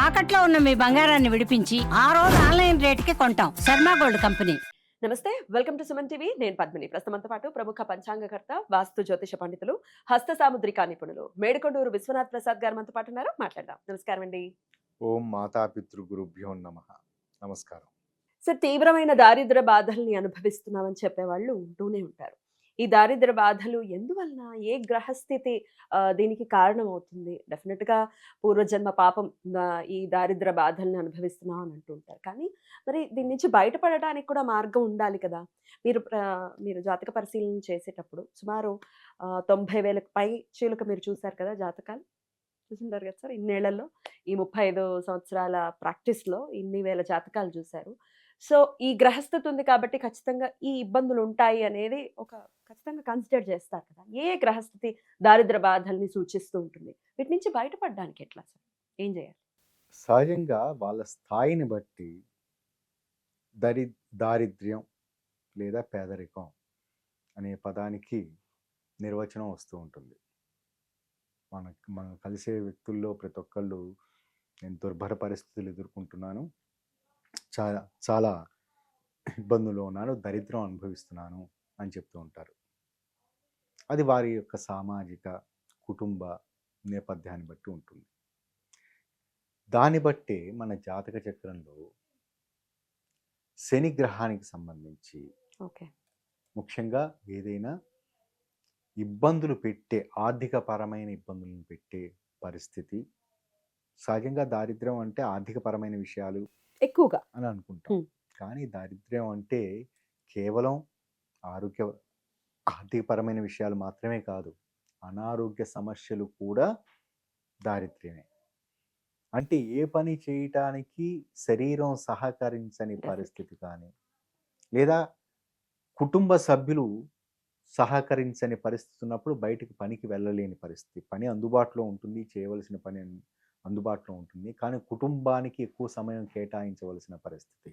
తాకట్లో ఉన్న మీ బంగారాన్ని విడిపించి ఆ రోజు ఆన్లైన్ రేటుకి కొంటాం. Sharma gold company. నమస్తే, వెల్కమ్ టు సుమన్ టీవీ. నేను పద్మిని. ప్రస్తుతంతో పాటు ప్రముఖ పంచాంగకర్త, వాస్తు జ్యోతిష పండితులు, హస్త సాముద్రికా నిపుణులు మేడికొండూరు విశ్వనాథ్ ప్రసాద్ గారు మనతో పాటు ఉన్నారు. మాట్లాడదాం. నమస్కారం అండి. ఓం మాతాపితృ గురుభ్యో నమః. నమస్కారం. సార్, తీవ్రమైన దారిద్ర బాధల్ని అనుభవిస్తున్నామని చెప్పేవాళ్ళు ఉంటూనే ఉంటారు. ఈ దారిద్ర బాధలు ఎందువలన, ఏ గ్రహస్థితి దీనికి కారణం అవుతుంది? డెఫినెట్ గా పూర్వజన్మ పాపం ఈ దారిద్ర బాధల్ని అనుభవిస్తున్నాం అని అంటూ ఉంటారు. కానీ మరి దీని నుంచి బయటపడడానికి కూడా మార్గం ఉండాలి కదా. మీరు జాతక పరిశీలన చేసేటప్పుడు సుమారు 90,000కి పై చీలుక మీరు చూసారు కదా జాతకాలు. చూసుంటారు కదా సార్, ఇన్నేళ్లలో ఈ 35 సంవత్సరాల ప్రాక్టీస్లో ఇన్ని వేల జాతకాలు చూశారు. సో ఈ గ్రహస్థితి ఉంది కాబట్టి ఖచ్చితంగా ఈ ఇబ్బందులు ఉంటాయి అనేది ఒక ఖచ్చితంగా కన్సిడర్ చేస్తారు కదా. ఏ గ్రహస్థితి దారిద్ర బాధల్ని సూచిస్తూ ఉంటుంది? వీటి నుంచి బయటపడడానికి ఎట్లా సార్? ఏం చేయాలి? సహజంగా వాళ్ళ స్థాయిని బట్టి దారిద్ర్యం లేదా పేదరికం అనే పదానికి నిర్వచనం వస్తూ ఉంటుంది. మనం కలిసే వ్యక్తుల్లో ప్రతి ఒక్కళ్ళు నేను దుర్భర పరిస్థితులు ఎదుర్కొంటున్నాను, చాలా ఇబ్బందుల్లో ఉన్నాను, దరిద్రం అనుభవిస్తున్నాను అని చెప్తూ ఉంటారు. అది వారి యొక్క సామాజిక కుటుంబ నేపథ్యాన్ని బట్టి ఉంటుంది. దాన్ని బట్టి మన జాతక చక్రంలో శని గ్రహానికి సంబంధించి ముఖ్యంగా ఏదైనా ఇబ్బందులు పెట్టే, ఆర్థికపరమైన ఇబ్బందులను పెట్టే పరిస్థితి. సహజంగా దారిద్ర్యం అంటే ఆర్థికపరమైన విషయాలు ఎక్కువగా అని అనుకుంటాం. కానీ దారిద్ర్యం అంటే కేవలం ఆర్థికపరమైన విషయాలు మాత్రమే కాదు, అనారోగ్య సమస్యలు కూడా దారిద్ర్యమే. అంటే ఏ పని చేయటానికి శరీరం సహకరించని పరిస్థితి కానీ, లేదా కుటుంబ సభ్యులు సహకరించని పరిస్థితి ఉన్నప్పుడు బయటికి పనికి వెళ్ళలేని పరిస్థితి. పని అందుబాటులో ఉంటుంది, చేయవలసిన పని అందుబాటులో ఉంటుంది, కానీ కుటుంబానికి ఎక్కువ సమయం కేటాయించవలసిన పరిస్థితి.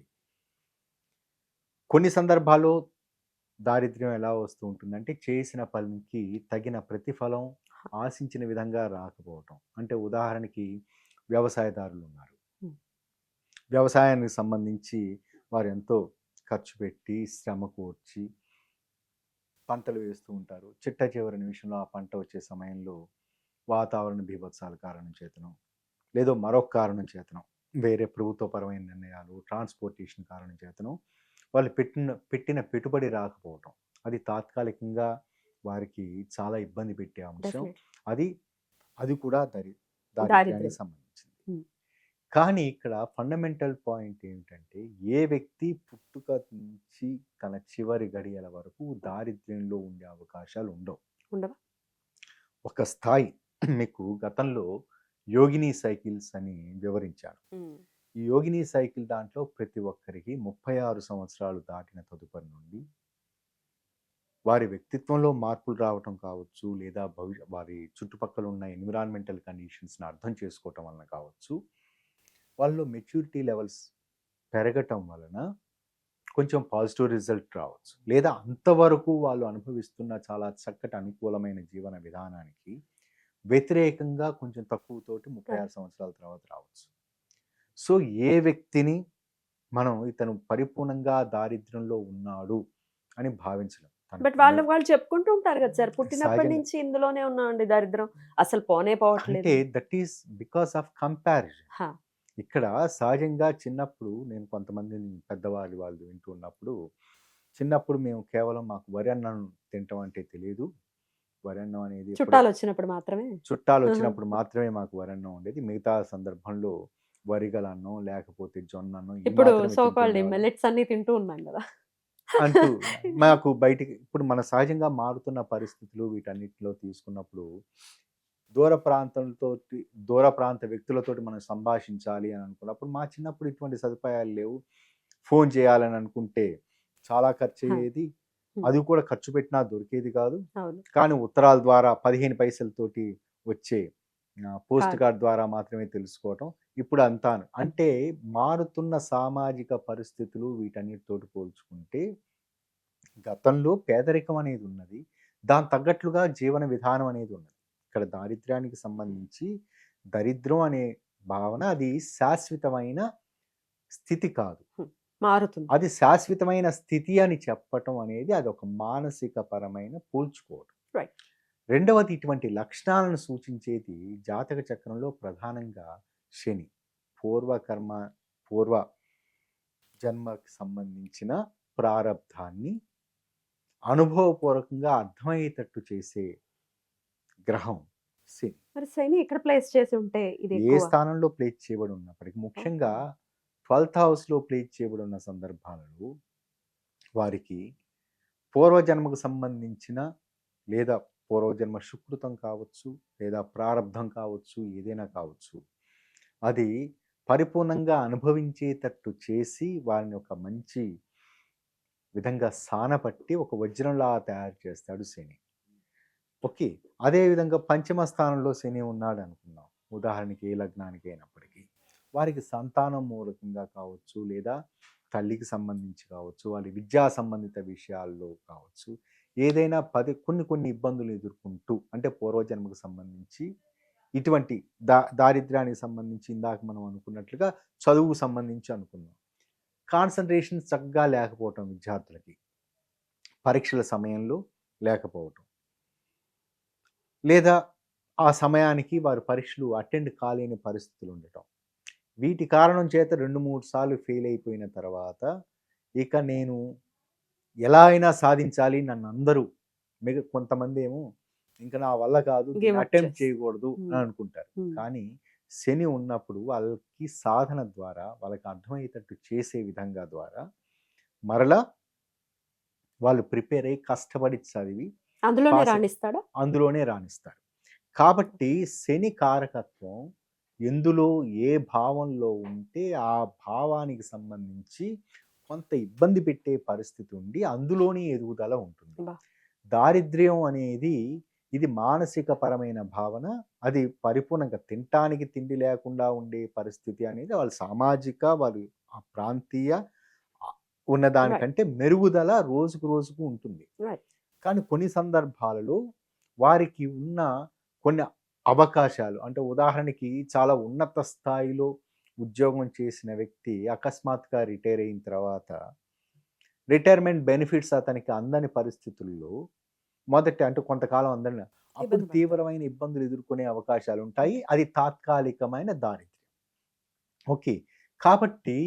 కొన్ని సందర్భాల్లో దారిద్ర్యం ఎలా వస్తూ ఉంటుందంటే చేసిన పనికి తగిన ప్రతిఫలం ఆశించిన విధంగా రాకపోవటం. అంటే ఉదాహరణకి వ్యవసాయదారులు ఉన్నారు. వ్యవసాయానికి సంబంధించి వారు ఎంతో ఖర్చు పెట్టి శ్రమ కూర్చి పంటలు వేస్తూ ఉంటారు. చిట్ట చివరి నిమిషంలో ఆ పంట వచ్చే సమయంలో వాతావరణ బీభత్సాల కారణం చేతనం, లేదో మరొక కారణం చేతనం, వేరే ప్రభుత్వపరమైన నిర్ణయాలు, ట్రాన్స్పోర్టేషన్ కారణం చేతనం వాళ్ళు పెట్టిన పెట్టుబడి రాకపోవటం, అది తాత్కాలికంగా వారికి చాలా ఇబ్బంది పెట్టే అంశం. అది కూడా దారిద్ర్యానికి సంబంధించింది. కానీ ఇక్కడ ఫండమెంటల్ పాయింట్ ఏమిటంటే, ఏ వ్యక్తి పుట్టుక నుంచి తన చివరి గడియల వరకు దారిద్ర్యంలో ఉండే అవకాశాలు ఉండవు. ఒక స్థాయి మీకు గతంలో యోగిని సైకిల్స్ అని వివరించాను. ఈ యోగిని సైకిల్ దాంట్లో ప్రతి ఒక్కరికి 36 సంవత్సరాలు దాటిన తదుపరి నుండి వారి వ్యక్తిత్వంలో మార్పులు రావటం కావచ్చు, లేదా వారి చుట్టుపక్కల ఉన్న ఎన్విరాన్మెంటల్ కండిషన్స్ని అర్థం చేసుకోవటం వలన కావచ్చు, వాళ్ళలో మెచ్యూరిటీ లెవెల్స్ పెరగటం వలన కొంచెం పాజిటివ్ రిజల్ట్ రావచ్చు, లేదా అంతవరకు వాళ్ళు అనుభవిస్తున్న చాలా చక్కటి అనుకూలమైన జీవన విధానానికి వ్యతిరేకంగా కొంచెం తక్కువతోటి 36 సంవత్సరాల తర్వాత రావచ్చు. సో ఏ వ్యక్తిని మనం ఇతను పరిపూర్ణంగా దారిద్ర్యంలో ఉన్నాడు అని భావించలేం. బట్ వాళ్ళు చెప్పుకుంటూ ఉంటారు కదా సార్, పుట్టినప్పటి నుంచి ఇందులోనే ఉన్నామండి, దరిద్రం అసలు పోనే పోవట్లేదు. అంటే that is because of comparison. ఇక్కడ సహజంగా చిన్నప్పుడు నేను కొంతమంది పెద్దవాళ్ళు వాళ్ళు వింటూ ఉన్నప్పుడు, చిన్నప్పుడు మేము కేవలం మాకు వరి అన్నం తింటాం అంటే తెలియదు, వరి అన్నం అనేది చుట్టాలు వచ్చినప్పుడు మాత్రమే మాకు వరి అన్నం ఉండేది, మిగతా సందర్భంలో వరిగల అన్నం లేకపోతే జొన్న అన్నం ఇప్పుడు మిల్లెట్స్ అన్ని తింటూ ఉన్నాం కదా అంటూ మాకు బయటికి. ఇప్పుడు మన సహజంగా మారుతున్న పరిస్థితులు వీటన్నిటిలో తీసుకున్నప్పుడు దూర ప్రాంత వ్యక్తులతోటి మనం సంభాషించాలి అని అనుకున్నప్పుడు, మా చిన్నప్పుడు ఇటువంటి సదుపాయాలు లేవు. ఫోన్ చేయాలని అనుకుంటే చాలా ఖర్చు అయ్యేది, అది కూడా ఖర్చు పెట్టినా దొరికేది కాదు. కానీ ఉత్తరాల ద్వారా 15 పైసలతోటి వచ్చే పోస్ట్ కార్డ్ ద్వారా మాత్రమే తెలుసుకోవటం. ఇప్పుడు అంతాను అంటే మారుతున్న సామాజిక పరిస్థితులు వీటన్నిటితోటి పోల్చుకుంటే గతంలో పేదరికం అనేది ఉన్నది, దాని తగ్గట్లుగా జీవన విధానం అనేది ఉన్నది. ఇక్కడ దారిద్ర్యానికి సంబంధించి దరిద్రం అనే భావన అది శాశ్వతమైన స్థితి కాదు. మారుతుంది. అది శాశ్వతమైన స్థితి అని చెప్పటం అనేది అది ఒక మానసిక పరమైన పోల్చుకోవడం. Right. రెండవది ఇటువంటి లక్షణాలను సూచించేది జాతక చక్రంలో ప్రధానంగా శని. పూర్వ జన్మకి సంబంధించిన ప్రారబ్ధాన్ని అనుభవపూర్వకంగా అర్థమయ్యేటట్టు చేసే గ్రహం శని. మరి శని ఎక్కడ ప్లేస్ చేసి ఉంటే ఇది ఏ ఎక్కువ? స్థానంలో ప్లేస్ చేయబడి ఉన్నప్పటికీ, ముఖ్యంగా 12th హౌస్లో ప్లేస్ చేయబడి ఉన్న సందర్భాలలో వారికి పూర్వజన్మకు సంబంధించిన లేదా పూర్వజన్మ సుకృతం కావచ్చు, లేదా ప్రారబ్ధం కావచ్చు, ఏదైనా కావచ్చు, అది పరిపూర్ణంగా అనుభవించేటట్టు చేసి వారిని ఒక మంచి విధంగా సానపట్టి ఒక వజ్రంలా తయారు చేస్తాడు శని. ఓకే, అదేవిధంగా పంచమ స్థానంలో శని ఉన్నాడు అనుకుందాం. ఉదాహరణకి ఏ లగ్నానికి అయినప్పటికీ వారికి సంతానం మూలకంగా కావచ్చు, లేదా తల్లికి సంబంధించి కావచ్చు, వాళ్ళ విద్యా సంబంధిత విషయాల్లో కావచ్చు, ఏదైనా కొన్ని ఇబ్బందులు ఎదుర్కొంటూ, అంటే పూర్వజన్మకు సంబంధించి ఇటువంటి దారిద్ర్యానికి సంబంధించి ఇందాక మనం అనుకున్నట్లుగా చదువుకు సంబంధించి అనుకుందాం. కాన్సన్ట్రేషన్ చక్కగా లేకపోవటం విద్యార్థులకి, పరీక్షల సమయంలో లేకపోవటం, లేదా ఆ సమయానికి వారు పరీక్షలు అటెండ్ కాలేని పరిస్థితులు ఉండటం, వీటి కారణం చేత 2-3 సార్లు ఫెయిల్ అయిపోయిన తర్వాత ఇక నేను ఎలా అయినా సాధించాలి, నన్ను అందరూ కొంతమంది ఏమో ఇంకా నా వల్ల కాదు, అటెంప్ట్ చేయకూడదు అని అనుకుంటారు. కానీ శని ఉన్నప్పుడు వాళ్ళకి సాధన ద్వారా, వాళ్ళకి అర్థమయ్యేటట్టు చేసే విధంగా ద్వారా మరలా వాళ్ళు ప్రిపేర్ అయ్యి కష్టపడి చదివి అందులోనే రాణిస్తారు. కాబట్టి శని కారకత్వం ఎందులో ఏ భావంలో ఉంటే ఆ భావానికి సంబంధించి కొంత ఇబ్బంది పెట్టే పరిస్థితి ఉండి అందులోనే ఎదుగుదల ఉంటుంది. దారిద్ర్యం అనేది ఇది మానసిక పరమైన భావన. అది పరిపూర్ణంగా తినటానికి తిండి లేకుండా ఉండే పరిస్థితి అనేది వాళ్ళ సామాజిక, వాళ్ళు ఆ ప్రాంతీయ ఉన్నదానికంటే మెరుగుదల రోజుకు రోజుకు ఉంటుంది. కానీ కొన్ని సందర్భాలలో వారికి ఉన్న కొన్ని అవకాశాలు, అంటే ఉదాహరణకి చాలా ఉన్నత స్థాయిలో ఉద్యోగం చేసిన వ్యక్తి అకస్మాత్తుగా రిటైర్ అయిన తర్వాత రిటైర్మెంట్ బెనిఫిట్స్ అతనికి అందని పరిస్థితుల్లో అంటే కొంతకాలం అందని, అప్పుడు తీవ్రమైన ఇబ్బందులు ఎదుర్కొనే అవకాశాలు ఉంటాయి. అది తాత్కాలికమైన దారిద్ర్యం. ఓకే, కాబట్టి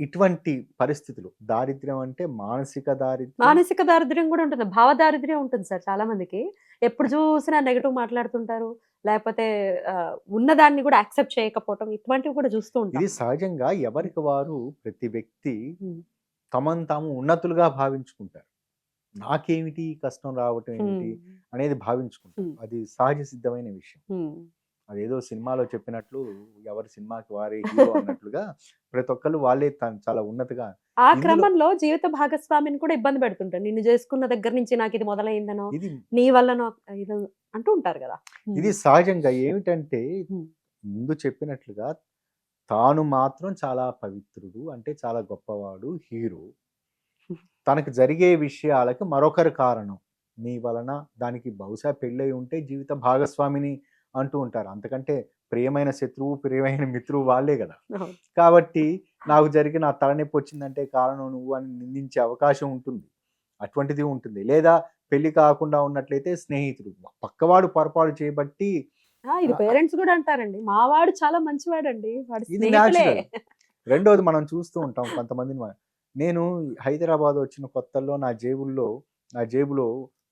ఇటువంటి పరిస్థితులు, దారిద్ర్యం అంటే మానసిక దారిద్ర్యం కూడా ఉంటుంది, భావ దారిద్ర్యం ఉంటుంది సార్. చాలా మందికి ఎప్పుడు చూసినా నెగటివ్ మాట్లాడుతుంటారు, లేకపోతే ఉన్నదాన్ని కూడా యాక్సెప్ట్ చేయకపోవటం, ఇటువంటివి కూడా చూస్తూ ఉంటారు. ఇది సహజంగా ఎవరికి వారు ప్రతి వ్యక్తి తమను తాము ఉన్నతులుగా భావించుకుంటారు. నాకేమిటి కష్టం రావటం ఏమిటి అనేది భావించుకుంటారు. అది సహజ సిద్ధమైన విషయం. అదేదో సినిమాలో చెప్పినట్లు ఎవరి సినిమాకి వారే హీరో అన్నట్లుగా ప్రతి ఒక్కళ్ళు వాళ్ళే చాలా ఉన్నతిగా, ఆ క్రమంలో జీవిత భాగస్వామిని కూడా ఇబ్బంది పెడుతుంటారు. నిన్ను చేసుకున్న దగ్గర నుంచి నాకు ఇది మొదలైందనో, నీ వల్లనో ఇది అంటూ ఉంటారు కదా. ఇది సహజంగా ఏమిటంటే ముందు చెప్పినట్లుగా తాను మాత్రం చాలా పవిత్రుడు, అంటే చాలా గొప్పవాడు, హీరో. తనకు జరిగే విషయాలకు మరొకరు కారణం, నీ వలన దానికి బహుశా పెళ్ళై ఉంటే జీవిత భాగస్వామిని అంటూ ఉంటారు. అంతకంటే ప్రియమైన శత్రువు, ప్రియమైన మిత్రువు వాళ్ళే కదా. కాబట్టి నాకు నా తలనొప్పి వచ్చిందంటే కారణం నువ్వు అని నిందించే అవకాశం ఉంటుంది. అటువంటిది ఉంటుంది. లేదా పెళ్లి కాకుండా ఉన్నట్లయితే స్నేహితుడు, పక్కవాడు పొరపాటు చేయబట్టి, ఇది పేరెంట్స్ కూడా అంటారండి, మావాడు చాలా మంచివాడండి, ఇది న్యాచురల్. రెండోది మనం చూస్తూ ఉంటాం కొంతమందిని. నేను హైదరాబాద్ వచ్చిన కొత్తల్లో నా జేబులో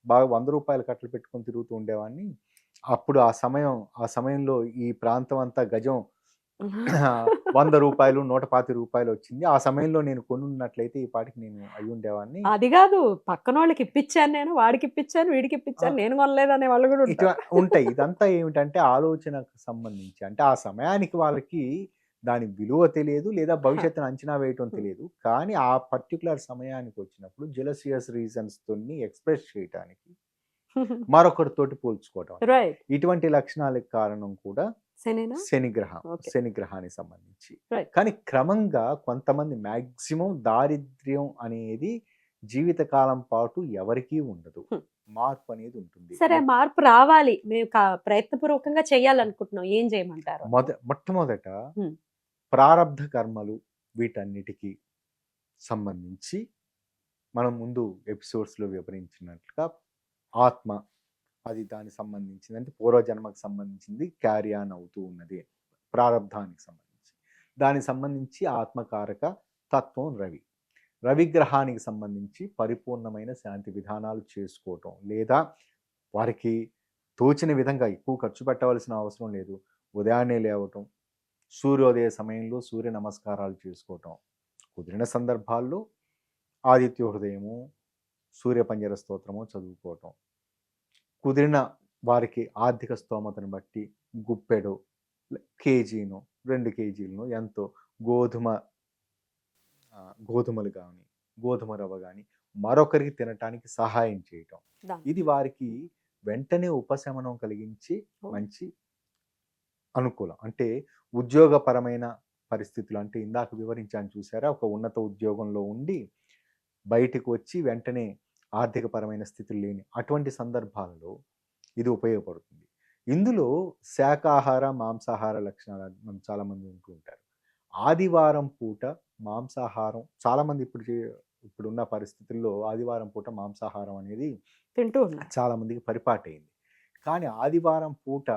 బాగా 100 రూపాయల కట్టలు పెట్టుకొని తిరుగుతూ ఉండేవాడిని. అప్పుడు ఆ సమయంలో ఈ ప్రాంతం అంతా గజం 100 రూపాయలు, 125 రూపాయలు వచ్చింది. ఆ సమయంలో నేను కొనున్నట్లయితే ఈ పాటికి నేను అయి ఉండేవాడిని. అది కాదు, పక్కన వాళ్ళకి ఇప్పించాను, నేను వాడికి ఇప్పించాను, వీడికి ఇప్పించాను, నేను కొనలేదు అనే వాళ్ళు కూడా ఉంటాయి. ఇదంతా ఏమిటంటే ఆలోచనకు సంబంధించి, అంటే ఆ సమయానికి వాళ్ళకి దాని విలువ తెలియదు, లేదా భవిష్యత్తును అంచనా వేయటం తెలియదు. కానీ ఆ పర్టికులర్ సమయానికి వచ్చినప్పుడు జెలసియస్ రీజన్స్ తోని ఎక్స్ప్రెస్ చేయటానికి మరొకరితోటి పోల్చుకోవటం, ఇటువంటి లక్షణాలకు కారణం కూడా శని గ్రహానికి సంబంధించి. కానీ క్రమంగా కొంతమంది మ్యాక్సిమం దారిద్ర్యం అనేది జీవితకాలం పాటు ఎవరికీ ఉండదు. హ్మ్. మార్పు అనేది ఉంటుంది. సరే, ఆ మార్పు రావాలి. మేము ప్రయత్నపూర్వకంగా చేయాలనుకుంటున్నాం. ఏం చేయమంటారు? మొట్టమొదట హ్మ్. ప్రారబ్ధ కర్మలు వీటన్నిటికి సంబంధించి మనం ముందు ఎపిసోడ్స్లో వివరించినట్లుగా ఆత్మ అది దానికి సంబంధించింది, అంటే పూర్వజన్మకు సంబంధించింది క్యారీ ఆన్ అవుతూ ఉన్నది ప్రారబ్ధానికి సంబంధించి. దానికి సంబంధించి ఆత్మకారక తత్వం రవి. రవిగ్రహానికి సంబంధించి పరిపూర్ణమైన శాంతి విధానాలు చేసుకోవటం, లేదా వారికి తోచిన విధంగా ఎక్కువ ఖర్చు పెట్టవలసిన అవసరం లేదు. ఉదయాన్నే లేవటం, సూర్యోదయ సమయంలో సూర్య నమస్కారాలు చేసుకోవటం, కుదిరిన సందర్భాల్లో ఆదిత్య హృదయము, సూర్యపంజర స్తోత్రము చదువుకోవటం, కుదిరిన వారికి ఆర్థిక స్తోమతను బట్టి గుప్పెడు, కేజీను 2 కేజీలను ఎంతో గోధుమలు కానీ గోధుమ రవ్వ కానీ మరొకరికి తినటానికి సహాయం చేయటం. ఇది వారికి వెంటనే ఉపశమనం కలిగించి మంచి అనుకూలం. అంటే ఉద్యోగపరమైన పరిస్థితులు, అంటే ఇందాక వివరించాను చూసారా, ఒక ఉన్నత ఉద్యోగంలో ఉండి బయటకు వచ్చి వెంటనే ఆర్థికపరమైన స్థితులు లేని అటువంటి సందర్భాలలో ఇది ఉపయోగపడుతుంది. ఇందులో శాకాహార మాంసాహార లక్షణాలు చాలామంది ఉంటూ ఉంటారు. ఆదివారం పూట మాంసాహారం చాలామంది ఇప్పుడున్న పరిస్థితుల్లో ఆదివారం పూట మాంసాహారం అనేది తింటూ ఉన్నారు. చాలామందికి పరిపాటైంది. కానీ ఆదివారం పూట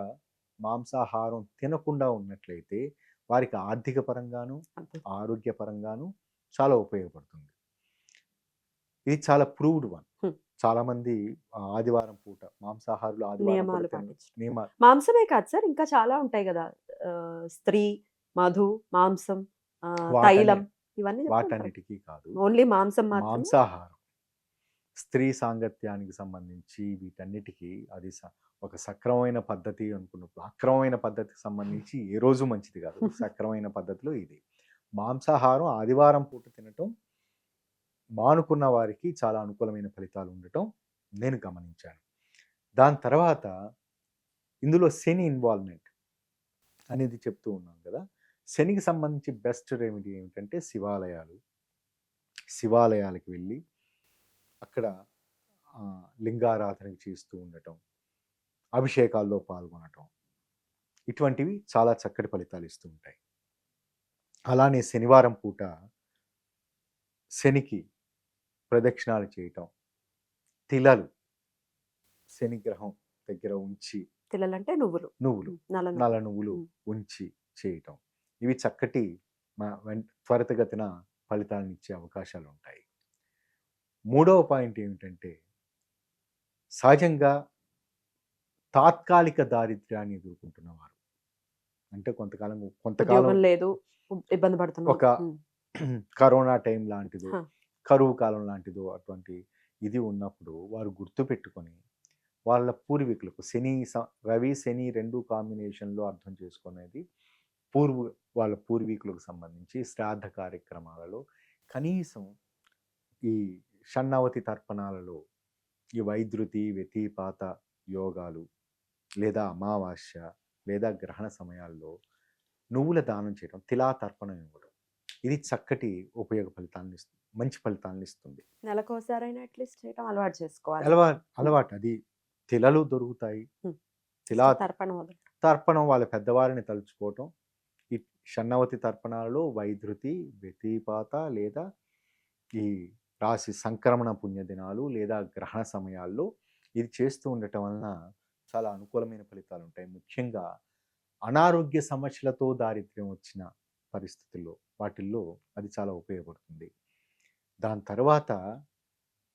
మాంసాహారం తినకుండా ఉన్నట్లయితే వారికి ఆర్థిక పరంగాను ఆరోగ్యపరంగాను చాలా ఉపయోగపడుతుంది. ఇది చాలా ప్రూవ్డ్ వన్. చాలామంది ఆదివారం పూట మాంసాహారులు నియమాలు పాటించడం. మాంసమే కాదు సార్, ఇంకా చాలా ఉంటాయి కదా, స్త్రీ, మధు, మాంసం, తైలం, ఇవన్నీ వాటన్నిటికీ కాదు, ఓన్లీ మాంసం మాత్రమే. మాంసాహారం స్త్రీ సాంగత్యానికి సంబంధించి వీటన్నిటికీ అది ఒక సక్రమమైన పద్ధతి అనుకున్నప్పుడు, అక్రమమైన పద్ధతికి సంబంధించి ఏ రోజు మంచిది కాదు. సక్రమమైన పద్ధతిలో ఇది మాంసాహారం ఆదివారం పూట తినటం మానుకున్న వారికి చాలా అనుకూలమైన ఫలితాలు ఉండటం నేను గమనించాను. దాని తర్వాత ఇందులో శని ఇన్వాల్వ్మెంట్ అనేది చెప్తూ ఉన్నాం కదా. శనికి సంబంధించి బెస్ట్ రెమెడీ ఏమిటంటే శివాలయాలకు వెళ్ళి అక్కడ లింగారాధన చేస్తూ ఉండటం, అభిషేకాల్లో పాల్గొనటం, ఇటువంటివి చాలా చక్కటి ఫలితాలు ఇస్తూ ఉంటాయి. అలానే శనివారం పూట శనికి ప్రదక్షిణాలు చేయటం, తిలలు శనిగ్రహం దగ్గర ఉంచి, తిలలంటే నువ్వులు, నల్ల నువ్వులు ఉంచి చేయటం, ఇవి చక్కటి త్వరితగతిన ఫలితాలను ఇచ్చే అవకాశాలు ఉంటాయి. మూడవ పాయింట్ ఏమిటంటే సహజంగా తాత్కాలిక దారిద్ర్యాన్ని ఎదుర్కొంటున్నవారు, అంటే కొంతకాలం లేదు, ఇబ్బంది పడుతున్నారు, ఒక కరోనా టైం లాంటిదో కరువు కాలం లాంటిదో అటువంటి ఇది ఉన్నప్పుడు వారు గుర్తు పెట్టుకొని వాళ్ళ పూర్వీకులకు రవి శని 2 కాంబినేషన్లో అర్థం చేసుకునేది వాళ్ళ పూర్వీకులకు సంబంధించి శ్రాద్ధ కార్యక్రమాలలో కనీసం ఈ షణ్ణవతి తర్పణాలలో ఈ వైద్యుతి వ్యతిపాత యోగాలు లేదా అమావాస్య లేదా గ్రహణ సమయాల్లో నువ్వుల దానం చేయడం, తిలా తర్పణం ఇవ్వడం, ఇది చక్కటి ఉపయోగ ఫలితాలను ఇస్తుంది, మంచి ఫలితాలను ఇస్తుంది. నెలకోసారైనా అట్లీస్ట్ చేయడం అలవాటు చేసుకోవాలి. అలవాటు అది తిలలు దొరుకుతాయి, తిలా తర్పణం వాళ్ళ పెద్దవారిని తలుచుకోవటం, ఈ షణ్ణవతి తర్పణాలలో వైద్యుతి వ్యతిపాత లేదా ఈ రాశి సంక్రమణ పుణ్యదినాలు లేదా గ్రహణ సమయాల్లో ఇది చేస్తూ ఉండటం వలన చాలా అనుకూలమైన ఫలితాలు ఉంటాయి. ముఖ్యంగా అనారోగ్య సమస్యలతో దారిద్ర్యం వచ్చిన పరిస్థితుల్లో వాటిల్లో అది చాలా ఉపయోగపడుతుంది. దాని తర్వాత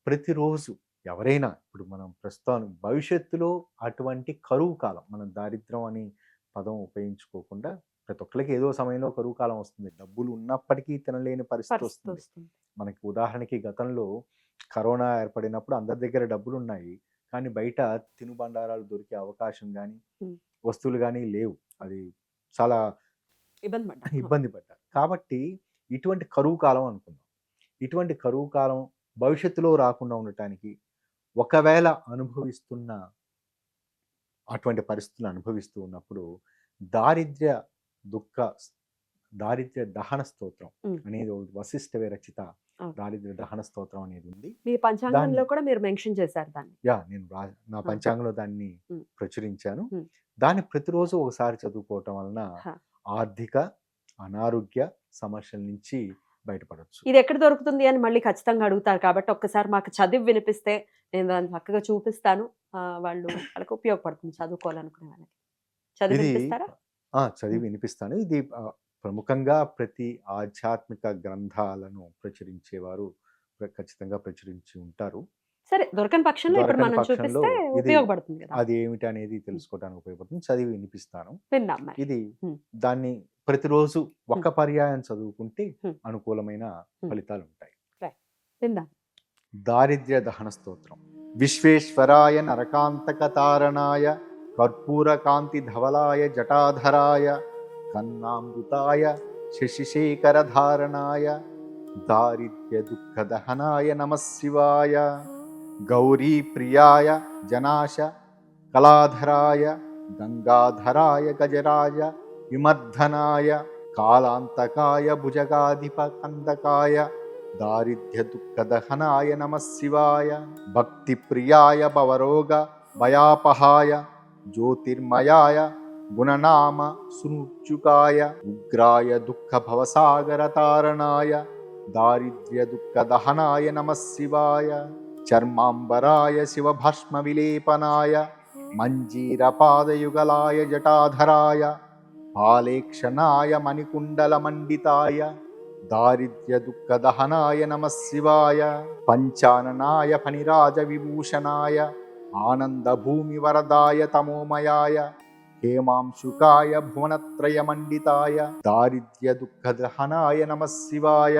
ప్రతిరోజు ఎవరైనా, ఇప్పుడు మనం ప్రస్తుతం భవిష్యత్తులో అటువంటి కరువు కాలం, మనం దారిద్ర్యం అని పదం ఉపయోగించుకోకుండా ప్రతి ఒక్కరికి ఏదో సమయంలో కరువు కాలం వస్తుంది. డబ్బులు ఉన్నప్పటికీ తినలేని పరిస్థితి వస్తుంది. మనకి ఉదాహరణకి గతంలో కరోనా ఏర్పడినప్పుడు అందరి దగ్గర డబ్బులు ఉన్నాయి, కానీ బయట తినుబండారాలు దొరికే అవకాశం కానీ వస్తువులు కానీ లేవు. అది చాలా ఇబ్బంది పడ్డారు. కాబట్టి ఇటువంటి కరువు కాలం అనుకుందాం. ఇటువంటి కరువు కాలం భవిష్యత్తులో రాకుండా ఉండటానికి, ఒకవేళ అనుభవిస్తున్న అటువంటి పరిస్థితులు అనుభవిస్తూ ఉన్నప్పుడు దారిద్ర్య దుఃఖ దారిద్ర్య దహన స్తోత్రం ఉమ్. అనేది ఒకటి వశిష్ఠ విరచిత ఓకే. దారిద్ర్య దహన స్తోత్రం అనేది ఉంది. మీ పంచాంగంలో కూడా మీరు మెన్షన్ చేశారు దాన్ని. నేను నా ఆ. పంచాంగంలో దాన్ని ఉమ్. ప్రచురించాను. ఉమ్. దాన్ని ప్రతిరోజు ఒకసారి చదువుకోవటం వలన హ. ఆర్థిక అనారోగ్య సమస్యల నుంచి బయటపడవచ్చు. ఇది ఎక్కడ దొరుకుతుంది అని మళ్ళీ ఖచ్చితంగా అడుగుతారు కాబట్టి ఒక్కసారి మాకు చదివి వినిపిస్తే నేను దాన్ని చక్కగా చూపిస్తాను. వాళ్ళకి ఉపయోగపడుతుంది చదువుకోవాలనుకునే వాళ్ళకి. చదివి ఇది వినిపిస్తారా? చదివి వినిపిస్తాను. ఇది ప్రముఖంగా ప్రతి ఆధ్యాత్మిక గ్రంథాలను ప్రచురించేవారు ఖచ్చితంగా ప్రచురించి ఉంటారు. సరే, దొరకని పక్షంలో ఇప్పుడు దొరకని మనం పక్షంలో చూపిస్తే ఇది ఉపయోగపడుతుంది కదా. అది ఏమిటి అనేది తెలుసుకోవడానికి ఉపయోగపడుతుంది. చదివి వినిపిస్తాను. విందాం మరి. ఇది ఉమ్. దాన్ని ప్రతిరోజు ఒక పర్యాయం చదువుకుంటే ఉమ్. అనుకూలమైన ఉమ్. ఫలితాలు ఉంటాయి. విందాం. దారిద్ర్య దహన స్తోత్రం. విశ్వేశ్వరాయ నరకాంతక తారణాయ కర్పూరకాంతి ధవలాయ జటాధరాయ కన్నామృతాయ శశిశేఖర ధారణాయ దారిద్ర్య దుఃఖ దహనాయ నమః శివాయ గౌరీ ప్రియాయ జనాశ కళాధరాయ గంగాధరాయ గజరాయ విమర్ధనాయ కాలాంతకాయ భుజగాధిప కందకాయ దారిద్ర్య దుఃఖ దహనాయ నమః శివాయ భక్తి ప్రియాయ భవరోగ భయాపహాయ జ్యోతిర్మయాయ గుణనామ సునుచుకాయ ఉగ్రాయ దుఃఖ భవసాగర తారణాయ దారిద్ర్య దుఃఖ దహనాయ నమః శివాయ చర్మాంబరాయ శివభస్మ విలేపనాయ మంజీరపాదయుగలాయ జటాధరాయ పాలేక్షణాయ మణికుండల మండితాయ దారిద్ర్య దుఃఖ దహనాయ నమః శివాయ పంచాననాయ ఫణిరాజ విభూషణాయ ఆనంద భూమి వరదాయ తమోమయాయ హేమాంశుకాయ భువనత్రయ మండితాయ దారిద్ర్య దుఃఖ దహనాయ నమః శివాయ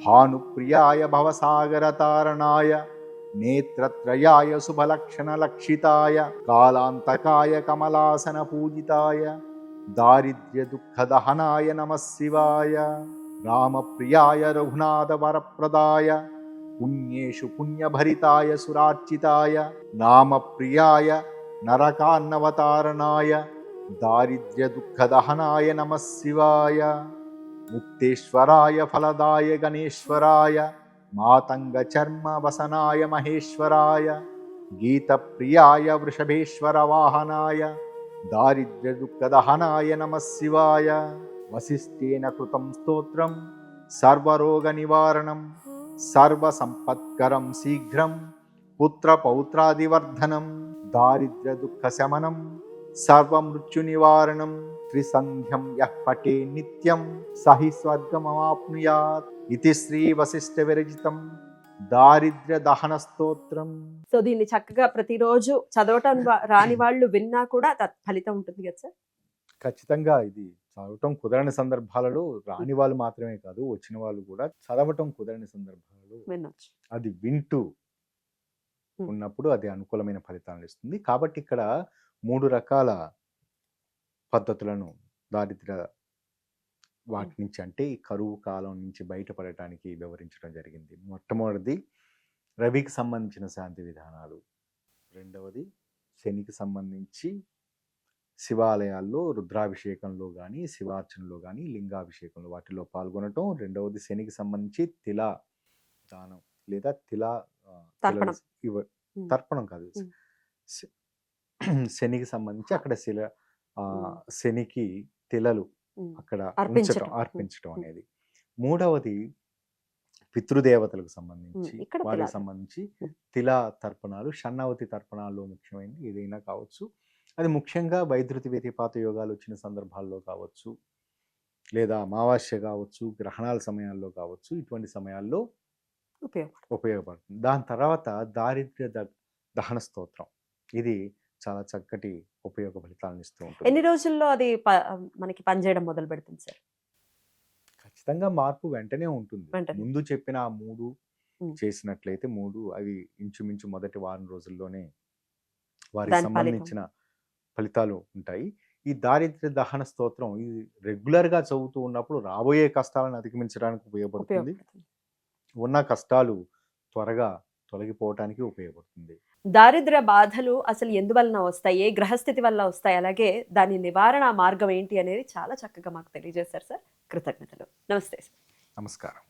భానుప్రియాయ భవసాగర తారణాయ నేత్రత్రయాయ శుభలక్షణ లక్షితాయ కాలాంతకాయ కమలాసన పూజితాయ దారిద్ర్య దుఃఖ దహనాయ నమః శివాయ రామప్రియాయ రఘునాథ వరప్రదాయ పుణ్యేషు పుణ్యభరితాయ సురార్చితాయ నామప్రియాయ నరకాన్నవతారణాయ దారిద్ర్య దుఃఖ దహనాయ నమః శివాయ ముక్తేశ్వరాయ ఫలదాయ గణేశ్వరాయ మాతంగ చర్మ వసనాయ మహేశ్వరాయ గీతప్రియాయ వృషభేశ్వర వాహనాయ దారిద్ర్య దుఃఖ దహనాయ నమః శివాయ వశిష్ఠేన కృతం స్తోత్రం సర్వరోగ నివారణం సర్వసంపత్కరం శీఘ్రం పుత్ర పౌత్రాదివర్ధనం దారిద్ర్య దుఃఖ శమనం సర్వమృత్యు నివారణం త్రిసంధ్యం యః పఠే నిత్యం సహి స్వర్గమవాప్నుయాత్ ఇది శ్రీ వశిష్ఠ విరచితం దారిద్ర్య దహన స్తోత్రం. సో దీన్ని చక్కగా ప్రతిరోజు చదవటం రాని వాళ్ళు విన్నా కూడా ఫలితం ఉంటుంది కదా సార్? ఖచ్చితంగా ఇది చదవటం కుదరని సందర్భాలలో రాని వాళ్ళు మాత్రమే కాదు, వచ్చిన వాళ్ళు కూడా చదవటం కుదరని సందర్భాలలో వినొచ్చు. అది వింటూ ఉన్నప్పుడు అది అనుకూలమైన ఫలితాలను ఇస్తుంది. కాబట్టి ఇక్కడ 3 రకాల పద్ధతులను దారిద్ర్య వాటి నుంచి అంటే ఈ కరువు కాలం నుంచి బయటపడటానికి వివరించడం జరిగింది. మొట్టమొదటిది రవికి సంబంధించిన శాంతి విధానాలు, రెండవది శనికి సంబంధించి శివాలయాల్లో రుద్రాభిషేకంలో కానీ శివార్చనలో కానీ లింగాభిషేకంలో వాటిలో పాల్గొనటం, రెండవది శనికి సంబంధించి తిలా దానం లేదా తర్పణం. తర్పణం కాదు, శనికి సంబంధించి అక్కడ శనికి తిలలు అక్కడ అర్పించటం అనేది. మూడవది పితృదేవతలకు సంబంధించి వారికి సంబంధించి తిలా తర్పణాలు, షణ్ణవతి తర్పణాల్లో ముఖ్యమైనది ఏదైనా కావచ్చు. అది ముఖ్యంగా వైద్యుతి వ్యతిపాత యోగాలు వచ్చిన సందర్భాల్లో కావచ్చు, లేదా అమావాస్య కావచ్చు, గ్రహణాల సమయాల్లో కావచ్చు, ఇటువంటి సమయాల్లో ఉపయోగపడుతుంది. దాని తర్వాత దారిద్ర్య దహన స్తోత్రం, ఇది చాలా చక్కటి ఉపయోగ ఫలితాలను ఇస్తూ ఉంటుంది. ఎన్ని రోజుల్లో అది మనకి పనిచేయడం మొదలు పెడుతుంది సార్? ఖచ్చితంగా మార్పు వెంటనే ఉంటుంది. ముందు చెప్పిన ఆ 3 చేసినట్లయితే 3 అవి ఇంచుమించు మొదటి వారం రోజుల్లోనే వారికి సంబంధించిన ఫలితాలు ఉంటాయి. ఈ దారిద్ర్య దహన స్తోత్రం ఇది రెగ్యులర్గా చదువుతూ ఉన్నప్పుడు రాబోయే కష్టాలను అధిగమించడానికి ఉపయోగపడుతుంది. ఉన్న కష్టాలు త్వరగా తొలగిపోవటానికి ఉపయోగపడుతుంది. దారిద్ర్య బాధలు అసలు ఎందువలన వస్తాయి, ఏ గ్రహస్థితి వల్ల వస్తాయి, అలాగే దాని నివారణ మార్గం ఏంటి అనేది చాలా చక్కగా మాకు తెలియజేశారు సార్. కృతజ్ఞతలు. నమస్తే సార్. నమస్కారం.